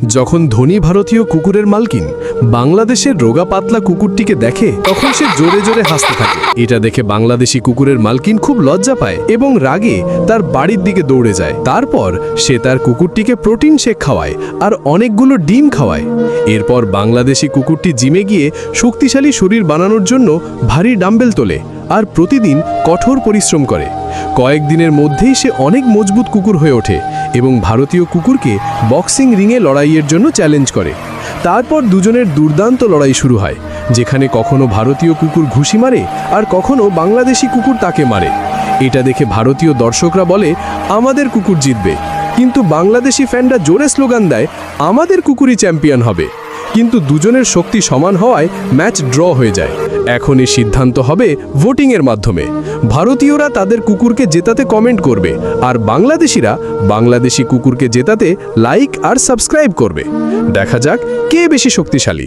যখন ধনী ভারতীয় কুকুরের মালকিন বাংলাদেশের রোগা পাতলা কুকুরটিকে দেখে তখন সে জোরে জোরে হাসতে থাকে। এটা দেখে বাংলাদেশি কুকুরের মালকিন খুব লজ্জা পায় এবং রাগে তার বাড়ির দিকে দৌড়ে যায়। তারপর সে তার কুকুরটিকে প্রোটিন শেক খাওয়ায় আর অনেকগুলো ডিম খাওয়ায়। এরপর বাংলাদেশি কুকুরটি জিমে গিয়ে শক্তিশালী শরীর বানানোর জন্য ভারী ডাম্বেল তোলে আর প্রতিদিন কঠোর পরিশ্রম করে। কয়েকদিনের মধ্যেই সে অনেক মজবুত কুকুর হয়ে ওঠে এবং ভারতীয় কুকুরকে বক্সিং রিংয়ে লড়াইয়ের জন্য চ্যালেঞ্জ করে। তারপর দুজনের দুর্দান্ত লড়াই শুরু হয়, যেখানে কখনো ভারতীয় কুকুর ঘুষি মারে আর কখনো বাংলাদেশি কুকুর তাকে মারে। এটা দেখে ভারতীয় দর্শকরা বলে আমাদের কুকুর জিতবে, কিন্তু বাংলাদেশি ফ্যানরা জোরে স্লোগান দেয় আমাদের কুকুরই চ্যাম্পিয়ন হবে। কিন্তু দুজনের শক্তি সমান হওয়ায় ম্যাচ ড্র হয়ে যায়। এখন এই সিদ্ধান্ত হবে ভোটিংয়ের মাধ্যমে। ভারতীয়রা তাদের কুকুরকে জেতাতে কমেন্ট করবে আর বাংলাদেশিরা বাংলাদেশি কুকুরকে জেতাতে লাইক আর সাবস্ক্রাইব করবে। দেখা যাক কে বেশি শক্তিশালী।